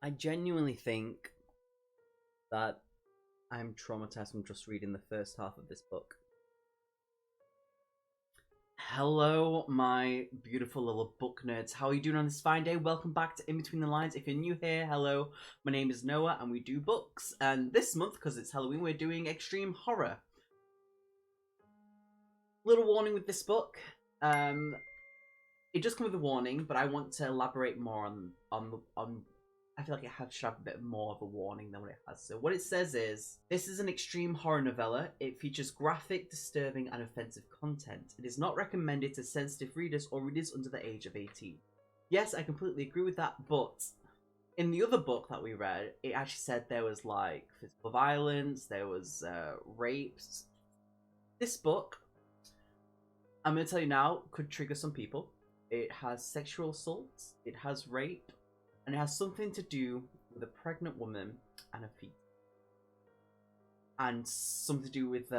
I genuinely think that I'm traumatized from just reading the first half of this book. Hello, my beautiful little book nerds. How are you doing on this fine day? Welcome back to In Between the Lines. If you're new here, hello. My name is Noah, and we do books. And this month, because it's Halloween, we're doing extreme horror. Little warning with this book. It does come with a warning, but I want to elaborate more on. I feel like it should have a bit more of a warning than what it has. So what it says is, this is an extreme horror novella. It features graphic, disturbing, and offensive content. It is not recommended to sensitive readers or readers under the age of 18. Yes, I completely agree with that, but in the other book that we read, it actually said there was, like, physical violence, there was rapes. This book, I'm going to tell you now, could trigger some people. It has sexual assault, it has rape, and it has something to do with a pregnant woman and a fetus. And something to do with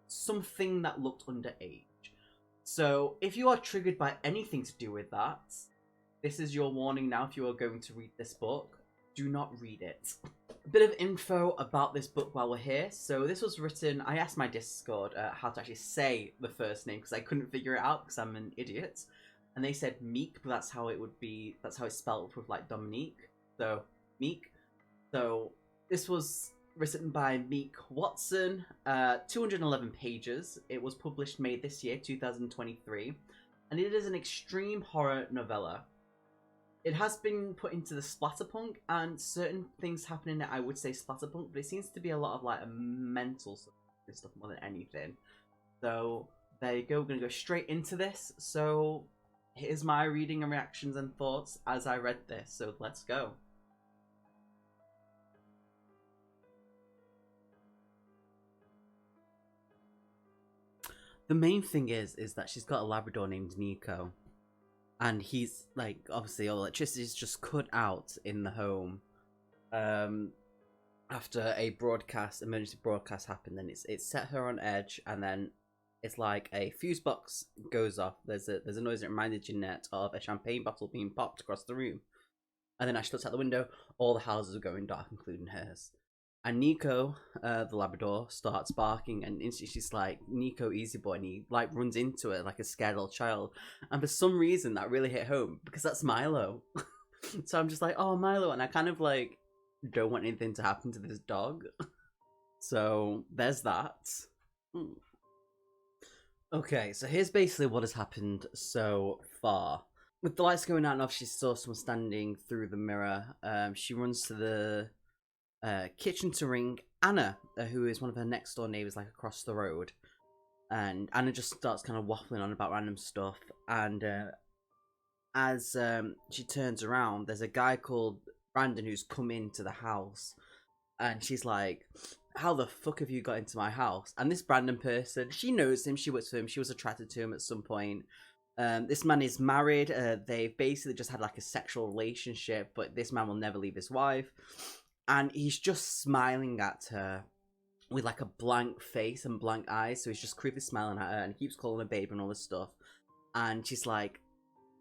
something that looked underage. So, if you are triggered by anything to do with that, this is your warning now if you are going to read this book. Do not read it. A bit of info about this book while we're here. So this was written, I asked my Discord how to actually say the first name because I couldn't figure it out because I'm an idiot. And they said Mique, but that's how it would be, that's how it's spelled with like Dominique. So, Mique. So, this was written by Mique Watson, 211 pages. It was published May this year, 2023. And it is an extreme horror novella. It has been put into the splatterpunk, and certain things happen in it, I would say splatterpunk, but it seems to be a lot of like a mental stuff more than anything. So, there you go, we're going to go straight into this. So, here's my reading and reactions and thoughts as I read this, so let's go. The main thing is that she's got a Labrador named Nico. And he's, like, obviously all electricity is just cut out in the home. After a emergency broadcast happened, then it's set her on edge, and then it's like a fuse box goes off. There's a noise that reminded Jeanette of a champagne bottle being popped across the room. And then as she looks out the window, all the houses are going dark, including hers. And Nico, the Labrador, starts barking, and instantly she's like, Nico, easy boy, and he like runs into it like a scared little child. And for some reason that really hit home, because that's Milo. So I'm just like, oh, Milo, and I kind of like don't want anything to happen to this dog. So there's that. Okay, so here's basically what has happened so far. With the lights going out and off, she saw someone standing through the mirror. She runs to the kitchen to ring Anna, who is one of her next door neighbors, like across the road. And Anna just starts kind of waffling on about random stuff. And as she turns around, there's a guy called Brandon who's come into the house. And she's like, how the fuck have you got into my house? And this Brandon person, she knows him, she works for him, she was attracted to him at some point. This man is married. They've basically just had like a sexual relationship, but this man will never leave his wife. And he's just smiling at her with like a blank face and blank eyes. So he's just creepily smiling at her, and he keeps calling her babe and all this stuff. And she's like,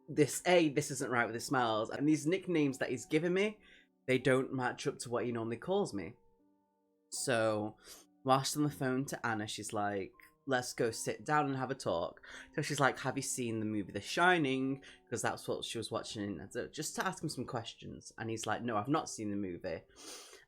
this isn't right with his smiles. And these nicknames that he's given me, they don't match up to what he normally calls me. So whilst on the phone to Anna, she's like, let's go sit down and have a talk. So she's like, have you seen the movie The Shining? Because that's what she was watching. So just to ask him some questions. And he's like, no, I've not seen the movie.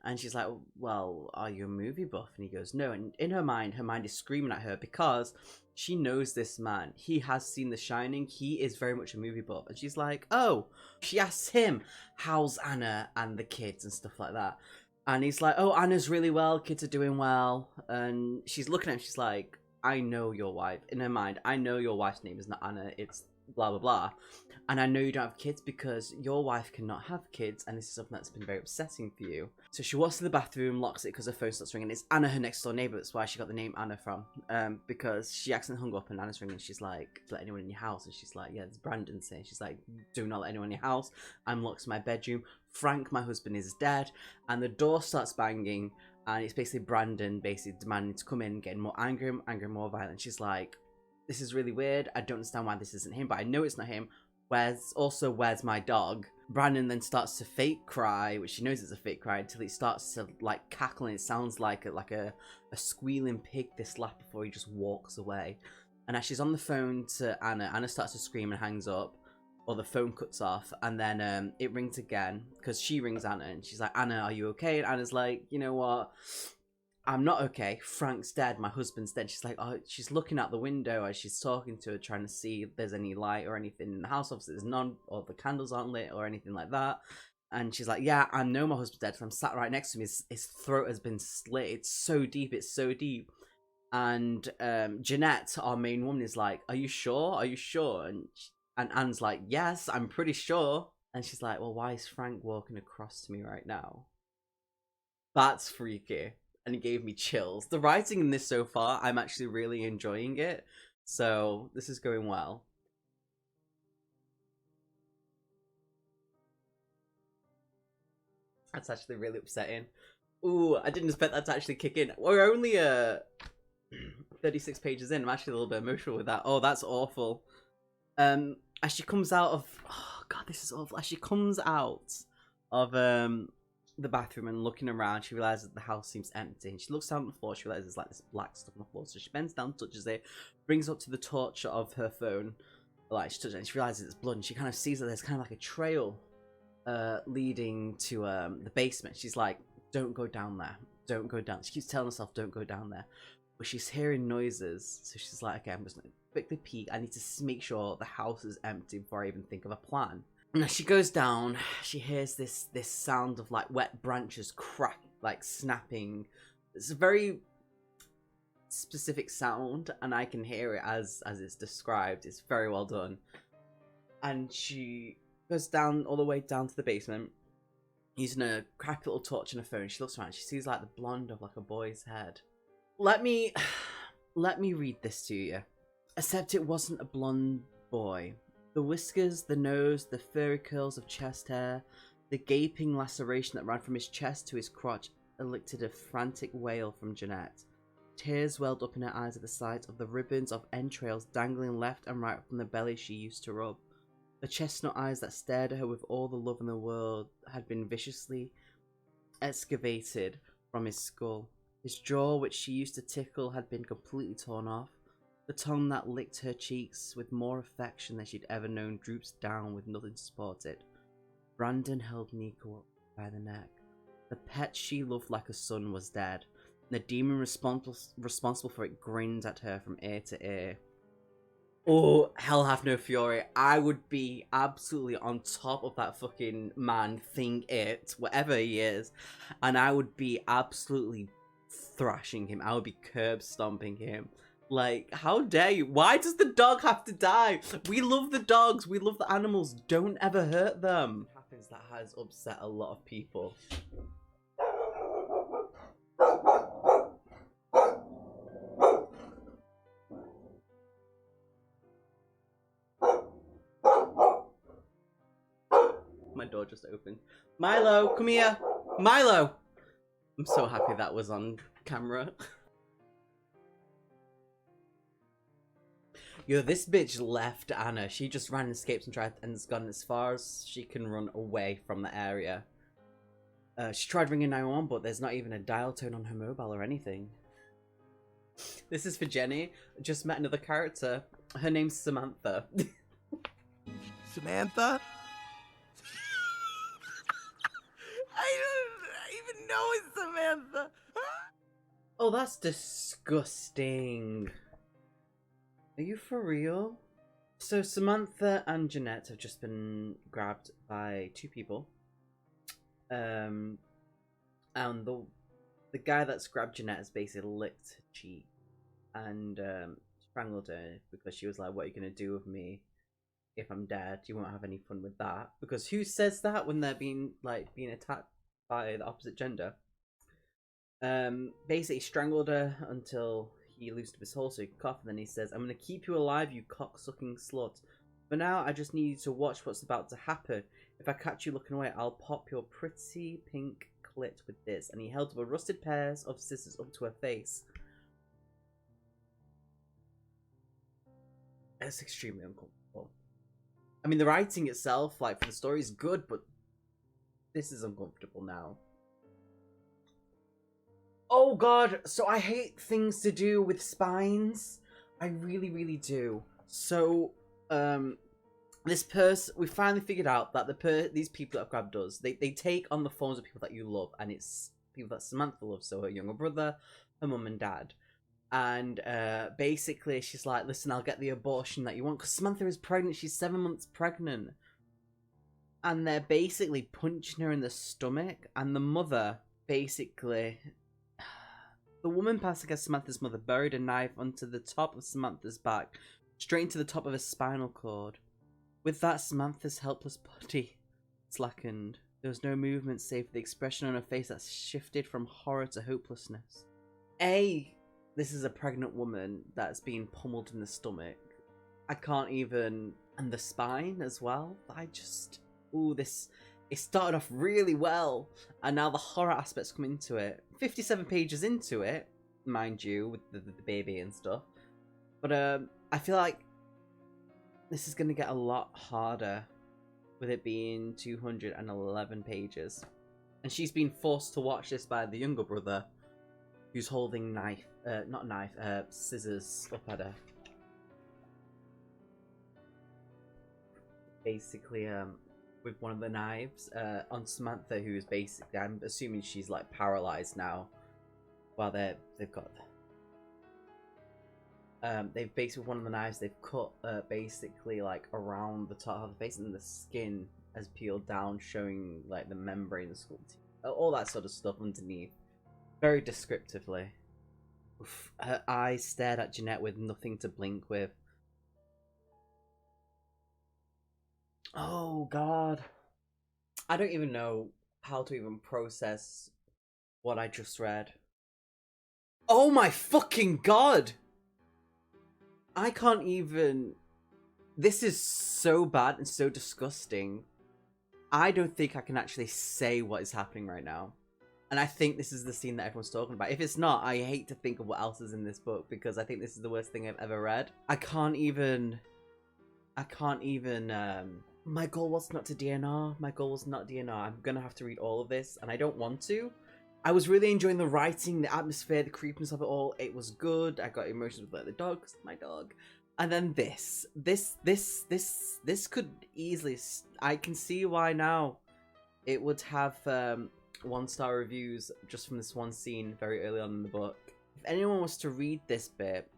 And she's like, well, are you a movie buff? And he goes, no. And in her mind is screaming at her because she knows this man. He has seen The Shining. He is very much a movie buff. And she's like, oh. She asks him, how's Anna and the kids and stuff like that. And he's like, oh, Anna's really well. Kids are doing well. And she's looking at him. She's like, I know your wife. In her mind, I know your wife's name is not Anna, it's blah, blah, blah. And I know you don't have kids because your wife cannot have kids, and this is something that's been very upsetting for you. So she walks to the bathroom, locks it because her phone starts ringing. It's Anna, her next door neighbour. That's why she got the name Anna from. Because she accidentally hung up and Anna's ringing. She's like, let anyone in your house? And she's like, yeah, it's Brandon saying. She's like, do not let anyone in your house. I'm locked in my bedroom. Frank, my husband, is dead. And the door starts banging. And it's basically Brandon basically demanding to come in, getting more angry, more violent. She's like, this is really weird. I don't understand why this isn't him, but I know it's not him. Where's my dog? Brandon then starts to fake cry, which she knows it's a fake cry, until he starts to like cackle, and it sounds like a squealing pig this lap before he just walks away. And as she's on the phone to Anna, Anna starts to scream and hangs up, or the phone cuts off, and then it rings again, because she rings Anna, and she's like, Anna, are you okay? And Anna's like, you know what? I'm not okay. Frank's dead. My husband's dead. She's like, oh, she's looking out the window as she's talking to her, trying to see if there's any light or anything in the house. Obviously, there's none, or the candles aren't lit or anything like that. And she's like, yeah, I know my husband's dead. I'm sat right next to him. His throat has been slit. It's so deep. It's so deep. And Jeanette, our main woman, is like, are you sure? Are you sure? And Anne's like, yes, I'm pretty sure. And she's like, well, why is Frank walking across to me right now? That's freaky. And it gave me chills. The writing in this so far, I'm actually really enjoying it. So this is going well. That's actually really upsetting. Ooh, I didn't expect that to actually kick in. We're only 36 pages in. I'm actually a little bit emotional with that. Oh, that's awful. As she comes out of... Oh, God, this is awful. As she comes out of the bathroom and looking around, she realizes the house seems empty. And she looks down on the floor. She realizes there's like this black stuff on the floor. So she bends down, touches it, brings up to the torch of her phone. Like, she touches it and she realizes it's blood. And she kind of sees that there's kind of like a trail leading to the basement. She's like, don't go down there. Don't go down. She keeps telling herself, don't go down there. But she's hearing noises. So she's like, okay, I'm just going to quickly peek. I need to make sure the house is empty before I even think of a plan. And as she goes down, she hears this sound of like wet branches crack, like snapping. It's a very specific sound, and I can hear it as it's described. It's very well done. And she goes down all the way down to the basement, using a crappy little torch and a phone. She looks around. She sees like the blonde of like a boy's head. Let me read this to you. Except it wasn't a blonde boy. The whiskers, the nose, the furry curls of chest hair, the gaping laceration that ran from his chest to his crotch elicited a frantic wail from Jeanette. Tears welled up in her eyes at the sight of the ribbons of entrails dangling left and right from the belly she used to rub. The chestnut eyes that stared at her with all the love in the world had been viciously excavated from his skull. His jaw, which she used to tickle, had been completely torn off. The tongue that licked her cheeks with more affection than she'd ever known droops down with nothing to support it. Brandon held Mique by the neck. The pet she loved like a son was dead. The demon responsible for it grinned at her from ear to ear. Oh, hell have no fury. I would be absolutely on top of that fucking man thing, whatever he is. And I would be absolutely thrashing him. I would be curb stomping him. Like, how dare you? Why does the dog have to die? We love the dogs. We love the animals. Don't ever hurt them. What happens that has upset a lot of people. My door just opened. Milo, come here. Milo! I'm so happy that was on camera. Yo, this bitch left Anna. She just ran and escaped and has gone as far as she can run away from the area. She tried ringing 911, but there's not even a dial tone on her mobile or anything. This is for Jenny. Just met another character. Her name's Samantha. Samantha? I don't even know it's Samantha. Oh, that's disgusting. Are you for real? So Samantha and Jeanette have just been grabbed by two people. And the guy that's grabbed Jeanette has basically licked her cheek and strangled her because she was like, what are you going to do with me if I'm dead? You won't have any fun with that. Because who says that when they're being attacked by the opposite gender? Basically strangled her until he loosened up his hole so he could cough, and then he says, I'm going to keep you alive, you cock-sucking slut. For now, I just need you to watch what's about to happen. If I catch you looking away, I'll pop your pretty pink clit with this. And he held up a rusted pair of scissors up to her face. It's extremely uncomfortable. I mean, the writing itself, like, for the story is good, but this is uncomfortable now. Oh god, so I hate things to do with spines. I really, really do. So, this person, we finally figured out that these people that have grabbed us, they take on the forms of people that you love, and it's people that Samantha loves, so her younger brother, her mum and dad. And basically she's like, listen, I'll get the abortion that you want, because Samantha is pregnant, she's 7 months pregnant. And they're basically punching her in the stomach, and the mother, basically, the woman passed against Samantha's mother buried a knife onto the top of Samantha's back, straight into the top of her spinal cord. With that, Samantha's helpless body slackened. There was no movement save for the expression on her face that shifted from horror to hopelessness. This is a pregnant woman that's being pummeled in the stomach. I can't even... And the spine as well. It started off really well, and now the horror aspects come into it. 57 pages into it, mind you, with the baby and stuff. But I feel like this is going to get a lot harder with it being 211 pages. And she's been forced to watch this by the younger brother, who's holding scissors up at her. Basically, with one of the knives on Samantha, who is basically, I'm assuming she's like paralyzed now. While they've got, they've basically one of the knives they've cut basically like around the top of the face, and the skin has peeled down, showing like the membrane, the skull teeth, all that sort of stuff underneath, very descriptively. Oof. Her eyes stared at Jeanette with nothing to blink with. Oh god, I don't even know how to even process what I just read. Oh my fucking god! I can't even... This is so bad and so disgusting. I don't think I can actually say what is happening right now. And I think this is the scene that everyone's talking about. If it's not, I hate to think of what else is in this book, because I think this is the worst thing I've ever read. I can't even... My goal was not to DNR. My goal was not DNR. I'm gonna have to read all of this, and I don't want to. I was really enjoying the writing, the atmosphere, the creepiness of it all. It was good. I got emotions with like, the dog, my dog. And then this could easily... I can see why now it would have 1-star reviews just from this one scene very early on in the book. If anyone was to read this bit,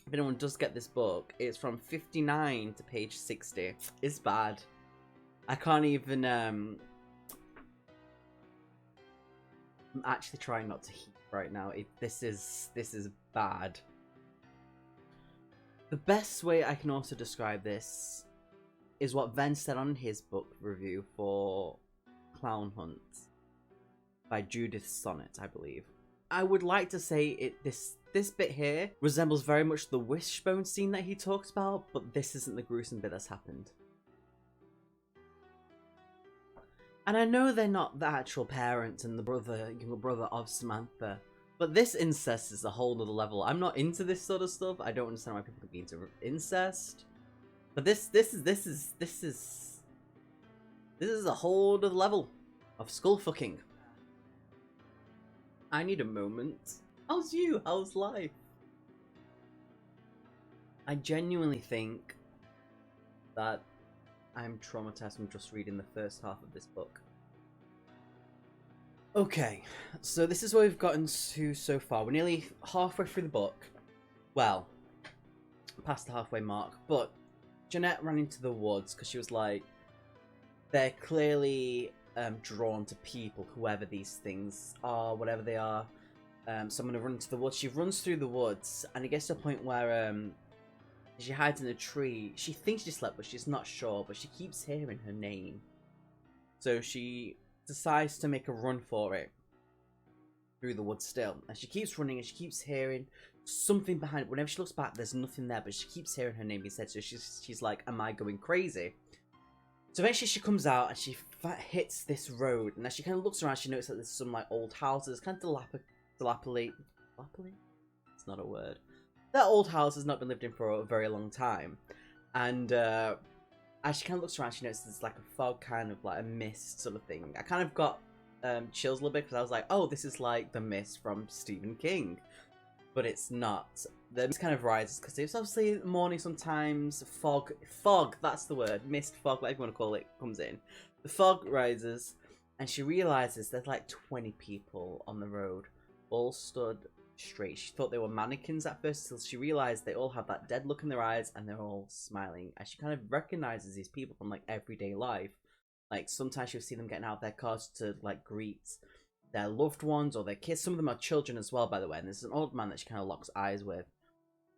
if anyone does get this book, it's from 59 to page 60. It's bad. I can't even... I'm actually trying not to heat right now. This is bad. The best way I can also describe this is what Ven said on his book review for Clown Hunt by Judith Sonnet, I believe. I would like to say this bit here resembles very much the wishbone scene that he talks about, but this isn't the gruesome bit that's happened. And I know they're not the actual parents and the younger brother of Samantha, but this incest is a whole nother level. I'm not into this sort of stuff. I don't understand why people be into incest, but this is a whole other level of skull fucking. I need a moment. How's you? How's life? I genuinely think that I'm traumatized from just reading the first half of this book. Okay, so this is where we've gotten to so far. We're nearly halfway through the book. Well, past the halfway mark, but Jeanette ran into the woods because she was like, they're clearly drawn to people, whoever these things are, whatever they are. So I'm going to run into the woods. She runs through the woods, and it gets to a point where she hides in a tree. She thinks she slept, but she's not sure, but she keeps hearing her name. So she decides to make a run for it through the woods still. And she keeps running, and she keeps hearing something behind it. Whenever she looks back, there's nothing there, but she keeps hearing her name being said. So she's like, am I going crazy? So eventually she comes out, and she hits this road. And as she kind of looks around, she notices that there's some like old houses, kind of dilapidate. It's not a word. That old house has not been lived in for a very long time. And as she kind of looks around, she notices there's like a fog, kind of like a mist sort of thing. I kind of got chills a little bit because I was like, oh, this is like the mist from Stephen King. But it's not. The mist kind of rises because it's obviously morning sometimes. Fog, that's the word. Mist, fog, whatever you want to call it, comes in. The fog rises, and she realizes there's like 20 people on the road, all stood straight. She thought they were mannequins at first, until she realized they all have that dead look in their eyes, and they're all smiling. And she kind of recognizes these people from like everyday life. Like sometimes she'll see them getting out of their cars to like greet their loved ones or their kids. Some of them are children as well, by the way. And there's an old man that she kind of locks eyes with,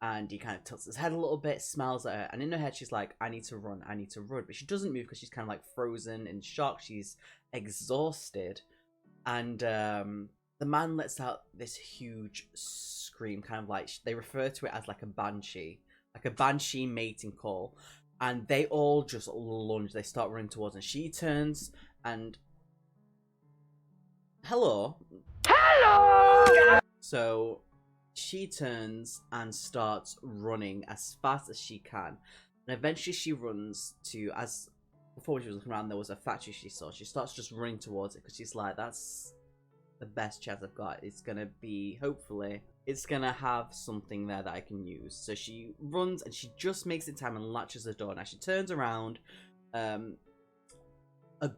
and he kind of tilts his head a little bit, smiles at her, and in her head she's like, I need to run, but she doesn't move because she's kind of like frozen in shock. She's exhausted, and the man lets out this huge scream, kind of like, they refer to it as like a banshee mating call, and they all just lunge. They start running towards, and she turns and hello. So she turns and starts running as fast as she can, and eventually she runs to, as before she was looking around, there was a factory she saw. She starts just running towards it because she's like, that's the best chance I've got. It's gonna be, hopefully it's gonna have something there that I can use. So she runs, and she just makes it time and latches the door. Now she turns around, a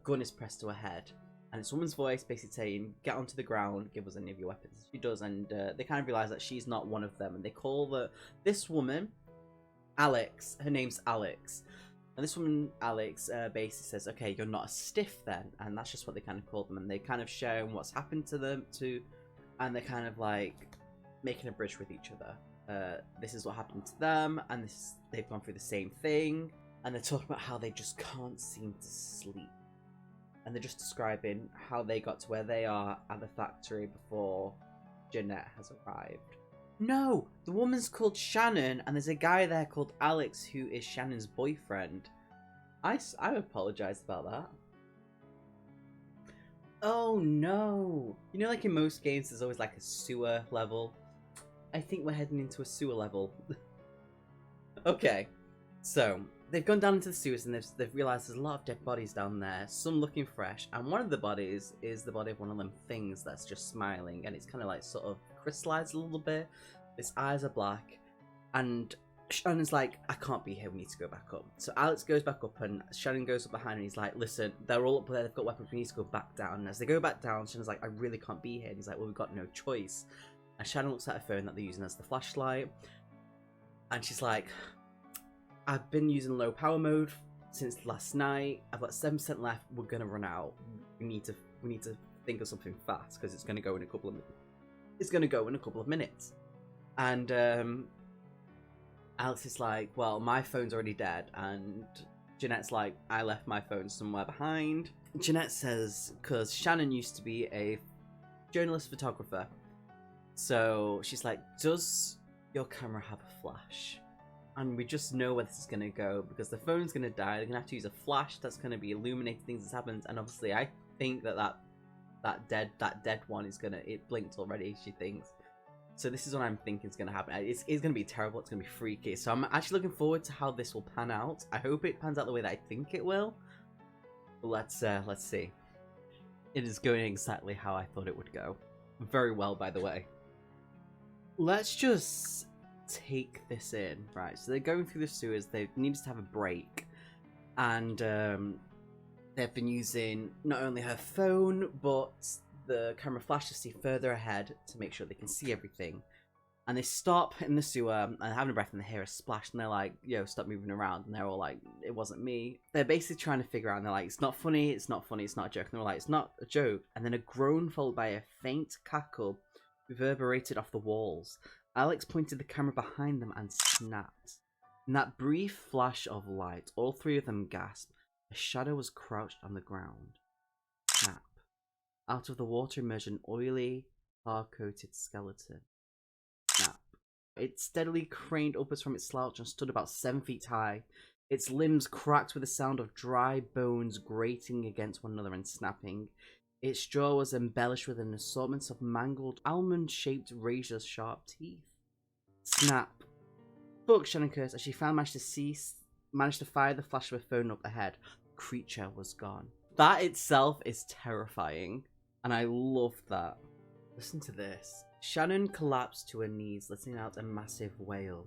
gun is pressed to her head, and it's a woman's voice basically saying, get onto the ground, give us any of your weapons. She does, and they kind of realize that she's not one of them, and they call this woman Alex. Her name's Alex, and this woman Alex basically says, okay, you're not a stiff then, and that's just what they kind of call them. And they kind of share what's happened to them too, and they're kind of like making a bridge with each other. This is what happened to them, and they've gone through the same thing, and they're talking about how they just can't seem to sleep. And they're just describing how they got to where they are at the factory before Jeanette has arrived. No! The woman's called Shannon, and there's a guy there called Alex who is Shannon's boyfriend. I apologise about that. Oh no! You know, like in most games there's always like a sewer level? I think we're heading into a sewer level. Okay, so they've gone down into the sewers, and they've realised there's a lot of dead bodies down there, some looking fresh, and one of the bodies is the body of one of them things that's just smiling, and it's kind of like sort of crystallized a little bit. Its eyes are black, and Shannon's like, I can't be here, we need to go back up. So Alex goes back up, and Shannon goes up behind, and he's like, listen, they're all up there, they've got weapons, we need to go back down. And as they go back down, Shannon's like, I really can't be here. And he's like, well, we've got no choice. And Shannon looks at her phone that they're using as the flashlight, and she's like, I've been using low power mode since last night. I've got 7% left. We're gonna run out. We need to think of something fast because it's gonna go in a couple of minutes. It's gonna go in a couple of minutes. And Alex is like, well, my phone's already dead. And Jeanette's like, I left my phone somewhere behind. Jeanette says, because Shannon used to be a journalist photographer. So she's like, does your camera have a flash? And we just know where this is going to go, because the phone's going to die. They're going to have to use a flash that's going to be illuminating things that's happened. And obviously, I think that dead one is going to... It blinked already, she thinks. So this is what I'm thinking is going to happen. It's going to be terrible. It's going to be freaky. So I'm actually looking forward to how this will pan out. I hope it pans out the way that I think it will. But let's see. It is going exactly how I thought it would go. Very well, by the way. Let's just take this in. Right, so they're going through the sewers. They needed to have a break, and they've been using not only her phone but the camera flash to see further ahead to make sure they can see everything. And they stop in the sewer and having a breath, and they hear a splash, and they're like, yo, stop moving around. And they're all like, it wasn't me. They're basically trying to figure out, and they're like, it's not funny, it's not funny, it's not a joke. And they're like, it's not a joke. And then a groan followed by a faint cackle reverberated off the walls. Alex pointed the camera behind them and snapped. In that brief flash of light, all three of them gasped. A shadow was crouched on the ground. Snap. Out of the water emerged an oily, tar-coated skeleton. Snap. It steadily craned upwards from its slouch and stood about 7 feet high. Its limbs cracked with the sound of dry bones grating against one another and snapping. Its jaw was embellished with an assortment of mangled, almond-shaped, razor-sharp teeth. Snap. Fuck, Shannon cursed as she found managed to cease managed to fire the flash of her phone up ahead. The creature was gone. That itself is terrifying, and I love that. Listen to this. Shannon collapsed to her knees, letting out a massive wail.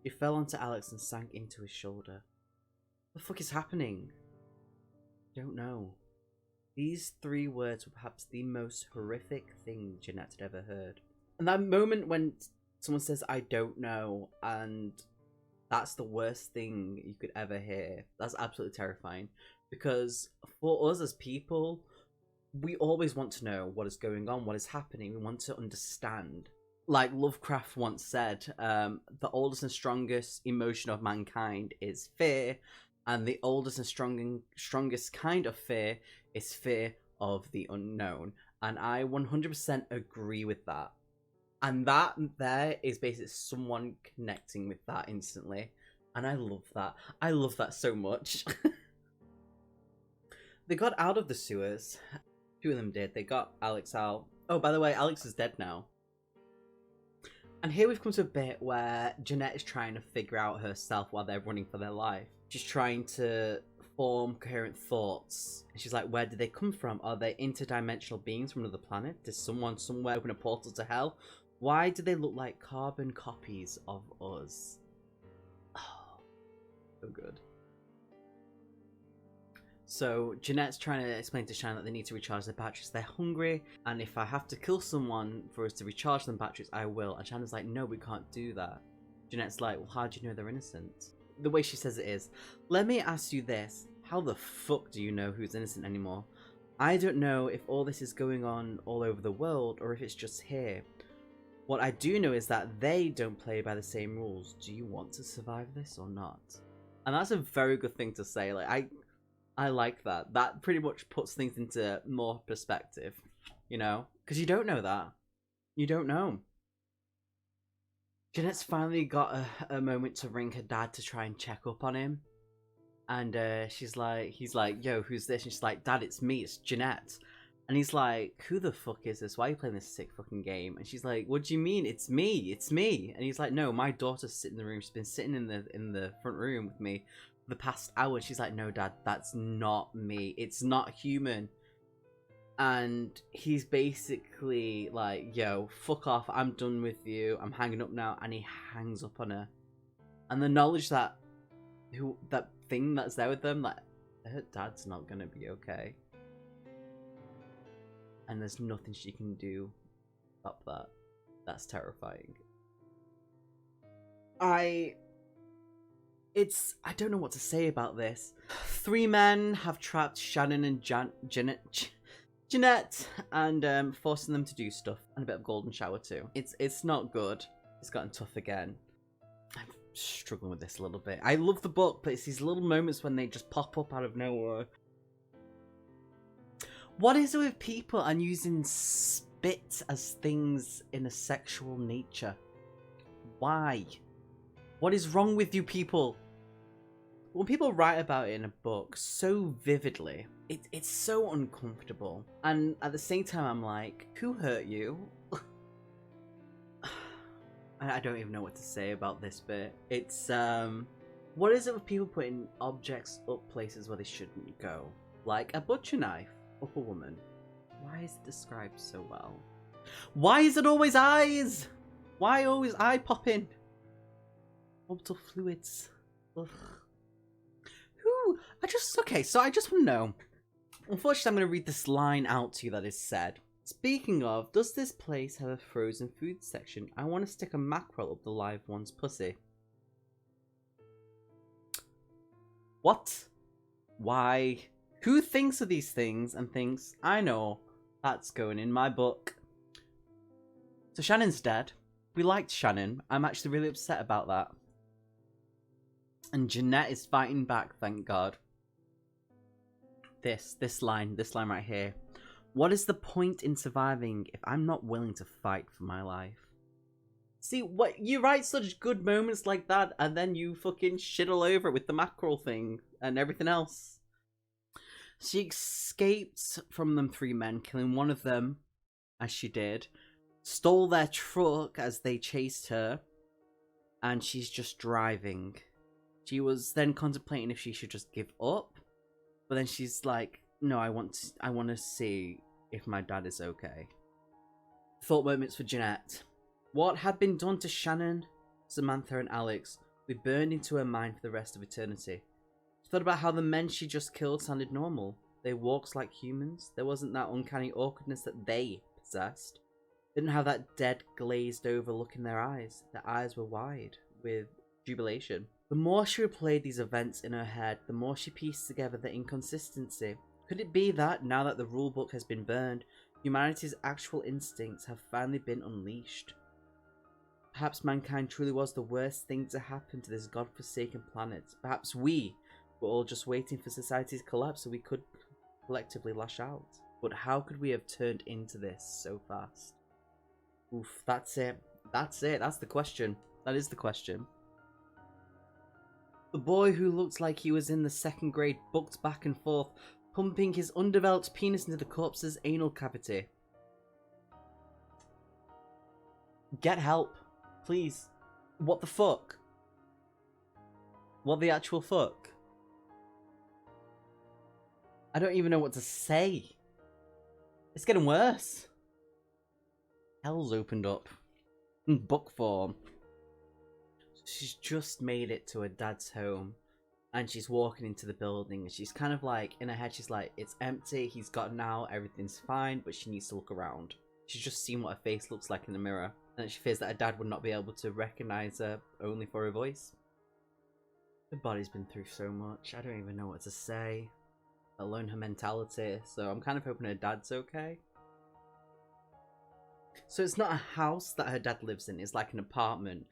She fell onto Alex and sank into his shoulder. What the fuck is happening? I don't know. These 3 words were perhaps the most horrific thing Jeanette had ever heard. And that moment when someone says, I don't know, and that's the worst thing you could ever hear. That's absolutely terrifying. Because for us as people, we always want to know what is going on, what is happening. We want to understand. Like Lovecraft once said, the oldest and strongest emotion of mankind is fear, and the oldest and strongest kind of fear is fear of the unknown. And I 100% agree with that. And that there is basically someone connecting with that instantly. And I love that. I love that so much. They got out of the sewers. 2 of them did. They got Alex out. Oh, by the way, Alex is dead now. And here we've come to a bit where Jeanette is trying to figure out herself while they're running for their life. She's trying to form coherent thoughts. And she's like, where did they come from? Are they interdimensional beings from another planet? Did someone somewhere open a portal to hell? Why do they look like carbon copies of us? Oh, so good. So Jeanette's trying to explain to Shannon that they need to recharge their batteries. They're hungry, and if I have to kill someone for us to recharge them batteries, I will. And Shannon's like, no, we can't do that. Jeanette's like, well, how do you know they're innocent? The way she says it is, let me ask you this. How the fuck do you know who's innocent anymore? I don't know if all this is going on all over the world, or if it's just here. What I do know is that they don't play by the same rules. Do you want to survive this or not? And that's a very good thing to say. Like, I like that. That pretty much puts things into more perspective, you know? Because you don't know that. You don't know. Jeanette's finally got a moment to ring her dad to try and check up on him. And he's like, yo, who's this? And she's like, Dad, it's me, it's Jeanette. And he's like, who the fuck is this? Why are you playing this sick fucking game? And she's like, what do you mean? It's me. And he's like, no, my daughter's sitting in the room. She's been sitting in the front room with me for the past hour. She's like, no, Dad, that's not me. It's not human. And he's basically like, yo, fuck off. I'm done with you. I'm hanging up now. And he hangs up on her. And the knowledge that that thing that's there with them, like, her dad's not gonna be okay. And there's nothing she can do about that. That's terrifying. I don't know what to say about this. 3 men have trapped Shannon and Jeanette and forcing them to do stuff. And a bit of golden shower too. It's not good. It's gotten tough again. I'm struggling with this a little bit. I love the book, but it's these little moments when they just pop up out of nowhere. What is it with people and using spit as things in a sexual nature? Why? What is wrong with you people? When people write about it in a book so vividly, it's so uncomfortable. And at the same time, I'm like, who hurt you? I don't even know what to say about this bit. It's, what is it with people putting objects up places where they shouldn't go? Like a butcher knife. Up a woman. Why is it described so well? Why is it always eyes? Why always eye popping? Orbital fluids. Ugh. Okay, so I just want to know. Unfortunately, I'm going to read this line out to you that is said. Speaking of, does this place have a frozen food section? I want to stick a mackerel up the live one's pussy. What? Why? Who thinks of these things and thinks, I know, that's going in my book? So Shannon's dead. We liked Shannon. I'm actually really upset about that. And Jeanette is fighting back, thank God. This line right here. What is the point in surviving if I'm not willing to fight for my life? See, what you write such good moments like that, and then you fucking shit all over it with the mackerel thing and everything else. She escaped from them 3 men, killing one of them, as she did, stole their truck as they chased her, and she's just driving. She was then contemplating if she should just give up, but then she's like, no, I want to see if my dad is okay. Thought moments for Jeanette. What had been done to Shannon, Samantha, and Alex we burned into her mind for the rest of eternity. She thought about how the men she just killed sounded normal. They walked like humans. There wasn't that uncanny awkwardness that they possessed. They didn't have that dead, glazed over look in their eyes. Their eyes were wide with jubilation. The more she replayed these events in her head, the more she pieced together the inconsistency. Could it be that, now that the rulebook has been burned, humanity's actual instincts have finally been unleashed? Perhaps mankind truly was the worst thing to happen to this godforsaken planet. Perhaps we were all just waiting for society's collapse so we could collectively lash out. But how could we have turned into this so fast? Oof, that's it. That's it. That's the question. That is the question. The boy who looked like he was in the 2nd grade bucked back and forth, pumping his undeveloped penis into the corpse's anal cavity. Get help. Please. What the fuck? What the actual fuck? I don't even know what to say. It's getting worse. Hell's opened up. In book form. She's just made it to her dad's home. And she's walking into the building. And she's kind of like, in her head, she's like, it's empty. He's gotten out. Everything's fine. But she needs to look around. She's just seen what her face looks like in the mirror. And she fears that her dad would not be able to recognize her only for her voice. Her body's been through so much. I don't even know what to say. Let alone her mentality. So I'm kind of hoping her dad's okay. So it's not a house that her dad lives in. It's like an apartment.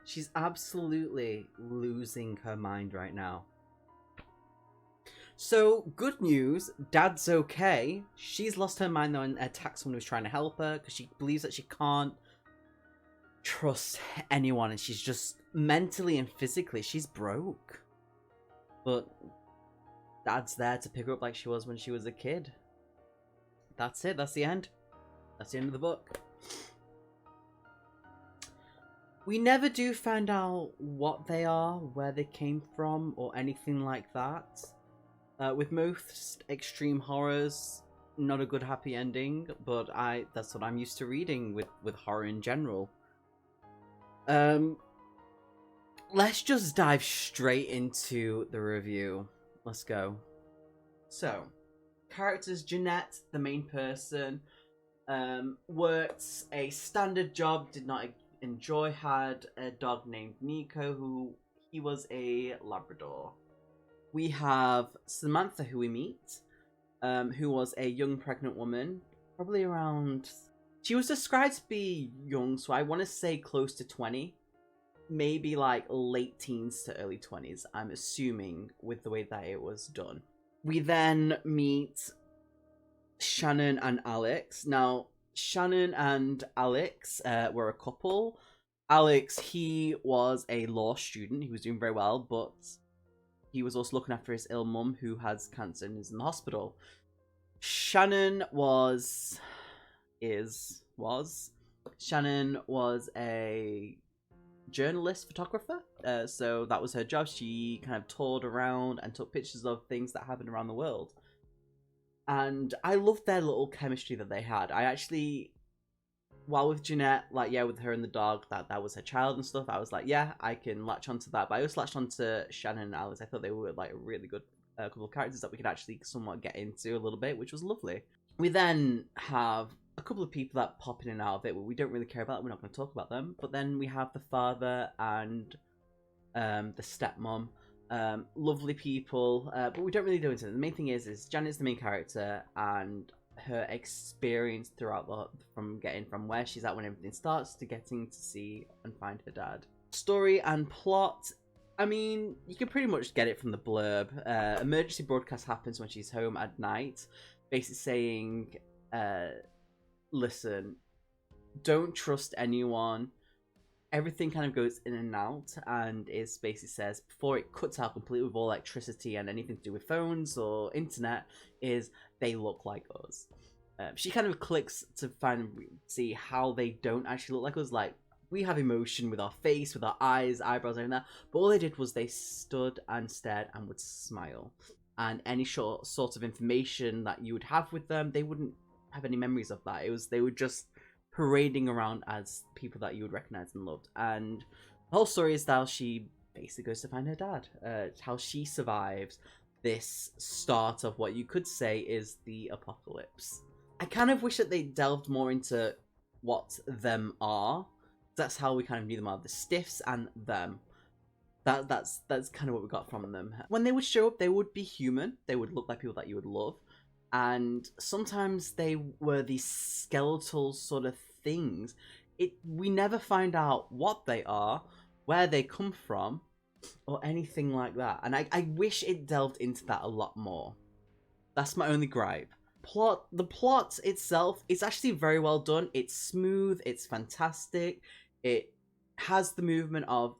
She's absolutely losing her mind right now. So, good news, dad's okay. She's lost her mind though and attacked someone who's trying to help her because she believes that she can't trust anyone and she's just mentally and physically, she's broke. But dad's there to pick her up like she was when she was a kid. That's it, that's the end. That's the end of the book. We never do find out what they are, where they came from, or anything like that. With most extreme horrors, not a good happy ending, but that's what I'm used to reading with horror in general. Let's just dive straight into the review. Let's go. So, characters: Jeanette, the main person, worked a standard job, did not enjoy, had a dog named Nico, who he was a Labrador. We have Samantha, who we meet, who was a young pregnant woman, probably around... She was described to be young, so I want to say close to 20. Maybe like late teens to early 20s, I'm assuming, with the way that it was done. We then meet Shannon and Alex. Now, Shannon and Alex were a couple. Alex, he was a law student. He was doing very well, but he was also looking after his ill mum who has cancer and is in the hospital. Shannon Shannon was a journalist photographer. So that was her job. She kind of toured around and took pictures of things that happened around the world. And I loved their little chemistry that they had. I actually, while with Jeanette, like, yeah, with her and the dog, that was her child and stuff, I was like, yeah, I can latch onto that. But I also latched onto Shannon and Alice. I thought they were like a really good couple of characters that we could actually somewhat get into a little bit, which was lovely. We then have a couple of people that pop in and out of it, but we don't really care about. We're not going to talk about them. But then we have the father and the stepmom. Lovely people, but we don't really go into it. The main thing is Janet's the main character, and her experience throughout from where she's at when everything starts to getting to see and find her dad. Story and plot, I mean, you can pretty much get it from the blurb. Emergency broadcast happens when she's home at night, basically saying, listen, don't trust anyone. Everything kind of goes in and out, and it basically says, before it cuts out completely with all electricity and anything to do with phones or internet, is they look like us. She kind of clicks to see how they don't actually look like us. Like, We have emotion with our face, with our eyes, eyebrows, and that. But all they did was they stood and stared and would smile. And any sort of information that you would have with them, they wouldn't have any memories of that. They were just parading around as people that you would recognize and loved. And the whole story is how she basically goes to find her dad. How she survives this start of what you could say is the apocalypse. I kind of wish that they delved more into what them are. That's how we kind of knew them are, the stiffs and them. That's kind of what we got from them. When they would show up, they would be human. They would look like people that you would love. And sometimes they were these skeletal sort of things. We never find out what they are, where they come from, or anything like that. And I wish it delved into that a lot more. That's my only gripe. The plot itself is actually very well done. It's smooth, it's fantastic. It has the movement of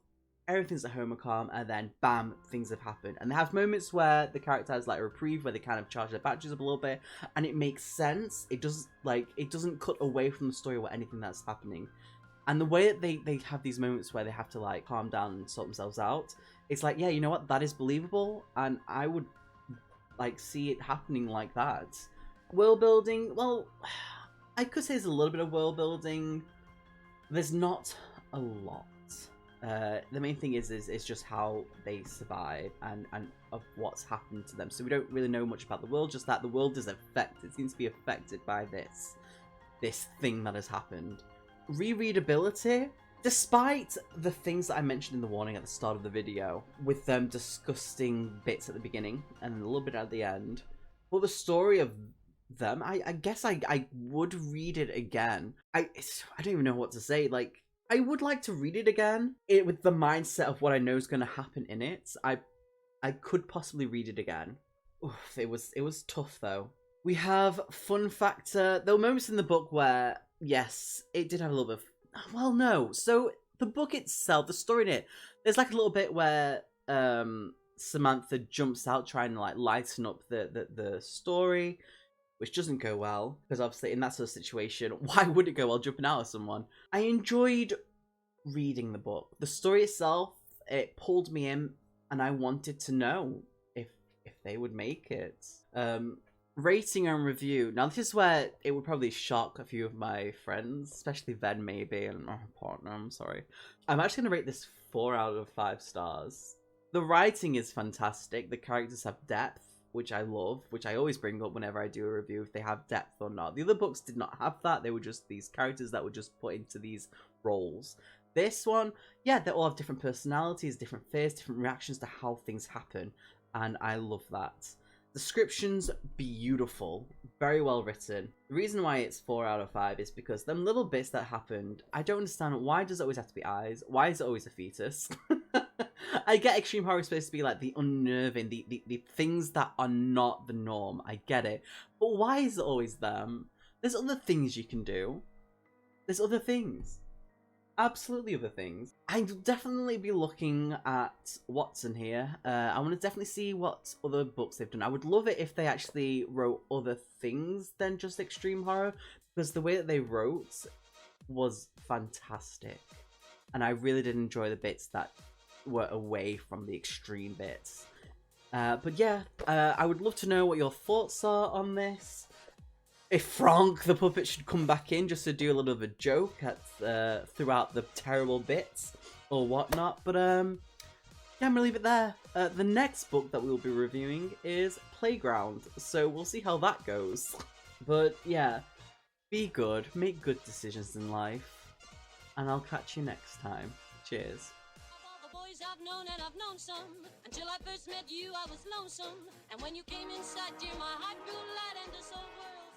everything's at home and calm, and then bam, things have happened. And they have moments where the character has like a reprieve, where they kind of charge their batteries up a little bit, and it makes sense. It doesn't cut away from the story or anything that's happening. And the way that they have these moments where they have to like calm down and sort themselves out, it's like, yeah, you know what, that is believable, and I would like see it happening like that. World building, well, I could say there's a little bit of world building. There's not a lot. The main thing is just how they survive and of what's happened to them. So we don't really know much about the world, just that the world is affected. It seems to be affected by this thing that has happened. Re-readability, despite the things that I mentioned in the warning at the start of the video, with them disgusting bits at the beginning and a little bit at the end, but the story of them, I guess I would read it again. I don't even know what to say. Like, I would like to read it again with the mindset of what I know is going to happen in it. I could possibly read it again. Oof, it was tough though. We have fun factor. There were moments in the book where, yes, it did have a little bit of... Well, no. So the book itself, the story in it, there's like a little bit where Samantha jumps out trying to like lighten up the story, which doesn't go well, because obviously in that sort of situation, why would it go well jumping out of someone? I enjoyed reading the book. The story itself, it pulled me in, and I wanted to know if they would make it. Rating and review. Now this is where it would probably shock a few of my friends, especially Ven maybe, and my partner, I'm sorry. I'm actually going to rate this 4 out of 5 stars. The writing is fantastic, the characters have depth, which I love, which I always bring up whenever I do a review, if they have depth or not. The other books did not have that. They were just these characters that were just put into these roles. This one, yeah, they all have different personalities, different fears, different reactions to how things happen, and I love that. Descriptions, beautiful, very well written. The reason why it's 4 out of 5 is because them little bits that happened, I don't understand, why does it always have to be eyes? Why is it always a fetus? I get extreme horror is supposed to be like the unnerving, the things that are not the norm. I get it. But why is it always them? There's other things you can do. There's other things. Absolutely other things. I'd definitely be looking at Watson here. I want to definitely see what other books they've done. I would love it if they actually wrote other things than just extreme horror, because the way that they wrote was fantastic. And I really did enjoy the bits that were away from the extreme bits. But yeah, I would love to know what your thoughts are on this. If Franck the puppet should come back in just to do a little bit of a joke at throughout the terrible bits or whatnot. But yeah, I'm gonna leave it there. The next book that we'll be reviewing is Playground, so we'll see how that goes. But yeah, be good, make good decisions in life, and I'll catch you next time. Cheers. I've known and I've known some. Until I first met you, I was lonesome. And when you came inside, dear, my heart grew light and this whole world